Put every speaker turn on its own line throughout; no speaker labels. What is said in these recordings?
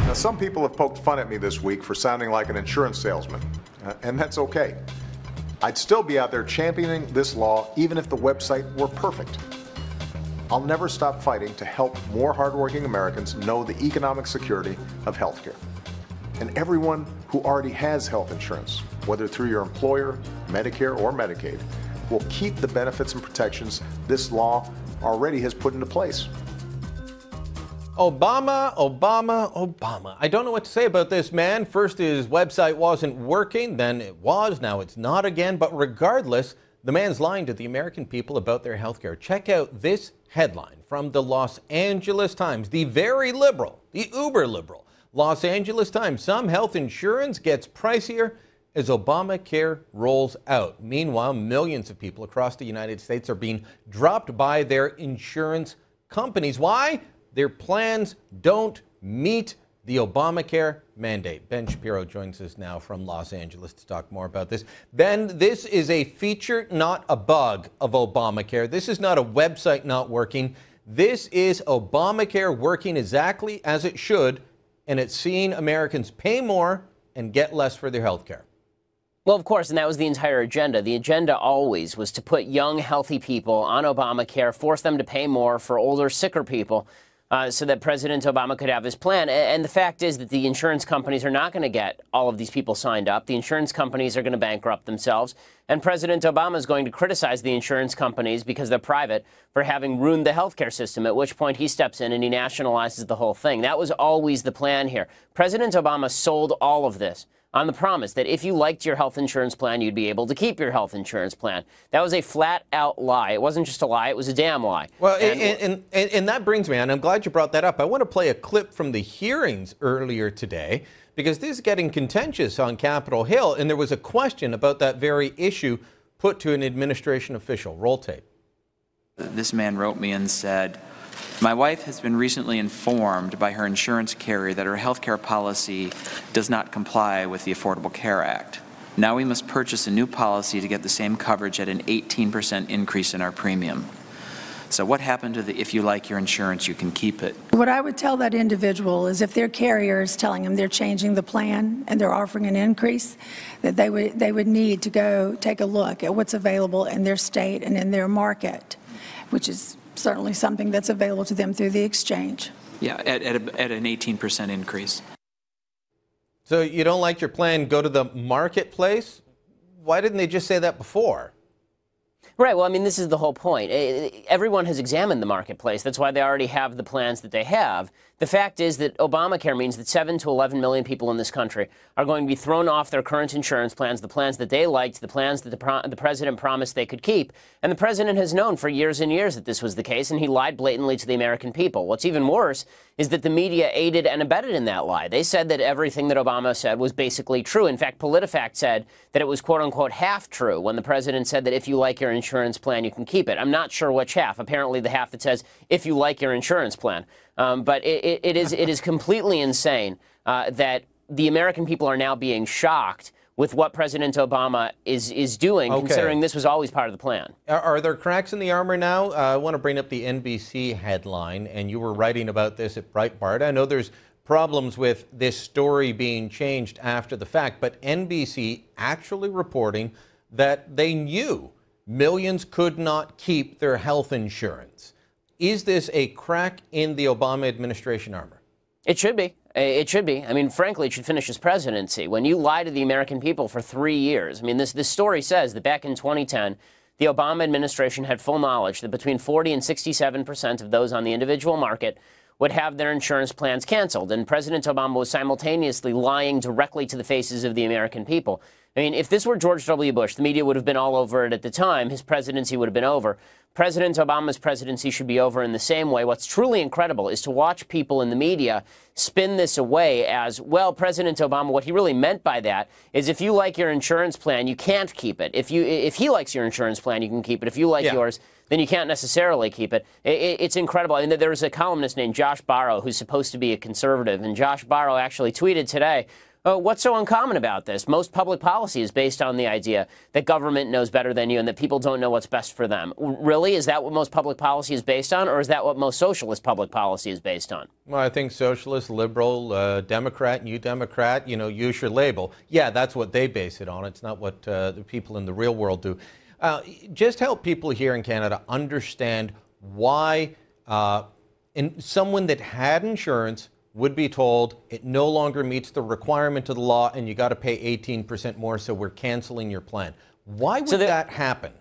Now, some people have poked fun at me this week for sounding like an insurance salesman, and that's okay. I'd still be out there championing this law even if the website were perfect. I'll never stop fighting to help more hardworking Americans know the economic security of healthcare. And everyone who already has health insurance, whether through your employer, Medicare, or Medicaid, will keep the benefits and protections this law already has put into place.
Obama, Obama, Obama. I don't know what to say about this man. First, his website wasn't working, then it was, now it's not again. But regardless, the man's lying to the American people about their health care. Check out this headline from the Los Angeles Times, the very liberal, the uber liberal Los Angeles Times. Some health insurance gets pricier as Obamacare rolls out. Meanwhile, millions of people across the United States are being dropped by their insurance companies. Why? Their plans don't meet the Obamacare mandate. Ben Shapiro joins us now from Los Angeles to talk more about this. Ben, this is a feature, not a bug of Obamacare. This is not a website not working. This is Obamacare working exactly as it should, and it's seeing Americans pay more and get less for their health care.
Well, of course, and that was the entire agenda. The agenda always was to put young, healthy people on Obamacare, force them to pay more for older, sicker people, so that President Obama could have his plan. And the fact is that the insurance companies are not going to get all of these people signed up. The insurance companies are going to bankrupt themselves. And President Obama is going to criticize the insurance companies because they're private for having ruined the healthcare system, at which point he steps in and he nationalizes the whole thing. That was always the plan here. President Obama sold all of this on the promise that if you liked your health insurance plan, you'd be able to keep your health insurance plan. That was a flat-out lie. It wasn't just a lie, it was a damn lie.
Well, and that brings me on, I'm glad you brought that up. I want to play a clip from the hearings earlier today, because this is getting contentious on Capitol Hill, and there was a question about that very issue put to an administration official. Roll tape.
This man wrote me and said, "My wife has been recently informed by her insurance carrier that her health care policy does not comply with the Affordable Care Act. Now we must purchase a new policy to get the same coverage at an 18% increase in our premium. So what happened to the if you like your insurance, you can keep it?"
What I would tell that individual is if their carrier is telling them they're changing the plan and they're offering an increase, that they would need to go take a look at what's available in their state and in their market, which is certainly something that's available to them through the exchange.
Yeah, at an 18% increase.
So you don't like your plan, go to the marketplace? Why didn't they just say that before?
Right. Well, I mean, this is the whole point. Everyone has examined the marketplace. That's why they already have the plans that they have. The fact is that Obamacare means that 7 to 11 million people in this country are going to be thrown off their current insurance plans, the plans that they liked, the plans that the president promised they could keep. And the president has known for years and years that this was the case, and he lied blatantly to the American people. What's even worse is that the media aided and abetted in that lie. They said that everything that Obama said was basically true. In fact, PolitiFact said that it was, quote unquote, half true when the president said that if you like your insurance plan, you can keep it. I'm not sure which half. Apparently the half that says if you like your insurance plan. But it is completely insane that the American people are now being shocked with what President Obama is doing, considering this was always part of the plan.
Are there cracks in the armor now? I want to bring up the NBC headline, and you were writing about this at Breitbart. I know there's problems with this story being changed after the fact, but NBC actually reporting that they knew millions could not keep their health insurance. Is this a crack in the Obama administration armor?
It should be. It should be. I mean, frankly, it should finish his presidency. When you lie to the American people for 3 years, I mean, this story says that back in 2010, the Obama administration had full knowledge that between 40 and 67% of those on the individual market would have their insurance plans canceled. And President Obama was simultaneously lying directly to the faces of the American people. I mean, if this were George W. Bush, the media would have been all over it at the time. His presidency would have been over. President Obama's presidency should be over in the same way. What's truly incredible is to watch people in the media spin this away as, well, President Obama, what he really meant by that is if you like your insurance plan, you can't keep it. If he likes your insurance plan, you can keep it. If you like yours, then you can't necessarily keep it. It's incredible. I mean, there was a columnist named Josh Barro who's supposed to be a conservative, and Josh Barro actually tweeted today, What's so uncommon about this? Most public policy is based on the idea that government knows better than you and that people don't know what's best for them. Really? Is that what most public policy is based on, or is that what most socialist public policy is based on?
Well, I think socialist, liberal, Democrat, New Democrat, use your label. Yeah, that's what they base it on. It's not what the people in the real world do. Just help people here in Canada understand why someone that had insurance would be told it no longer meets the requirement of the law and you got to pay 18% more, so we're canceling your plan. Why would that happen?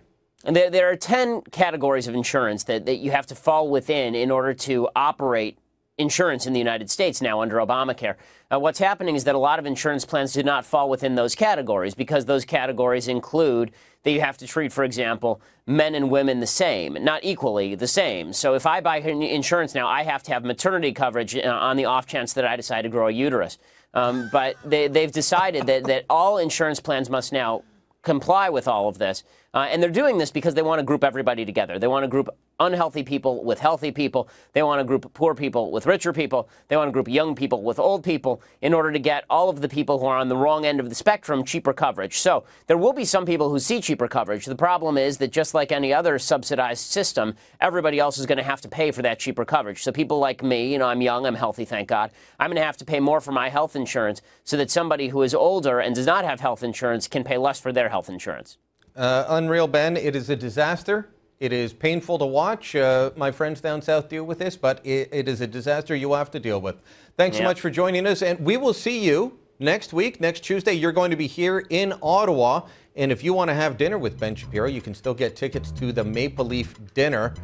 And there are 10 categories of insurance that you have to fall within in order to operate insurance in the United States now under Obamacare. What's happening is that a lot of insurance plans do not fall within those categories because those categories include that you have to treat, for example, men and women the same, not equally the same. So if I buy insurance now, I have to have maternity coverage on the off chance that I decide to grow a uterus. But they've decided that all insurance plans must now comply with all of this. And they're doing this because they want to group everybody together. They want to group unhealthy people with healthy people. They want to group poor people with richer people. They want to group young people with old people in order to get all of the people who are on the wrong end of the spectrum cheaper coverage. So there will be some people who see cheaper coverage. The problem is that just like any other subsidized system, everybody else is going to have to pay for that cheaper coverage. So people like me, I'm young, I'm healthy, thank God, I'm going to have to pay more for my health insurance so that somebody who is older and does not have health insurance can pay less for their health insurance.
Unreal, Ben. It is a disaster. It is painful to watch. My friends down south deal with this, but it is a disaster you have to deal with. Thanks so much for joining us, and we will see you next week, next Tuesday. You're going to be here in Ottawa, and if you want to have dinner with Ben Shapiro, you can still get tickets to the Maple Leaf dinner.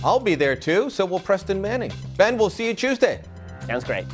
I'll be there too, so will Preston Manning. Ben, we'll see you Tuesday.
Sounds great.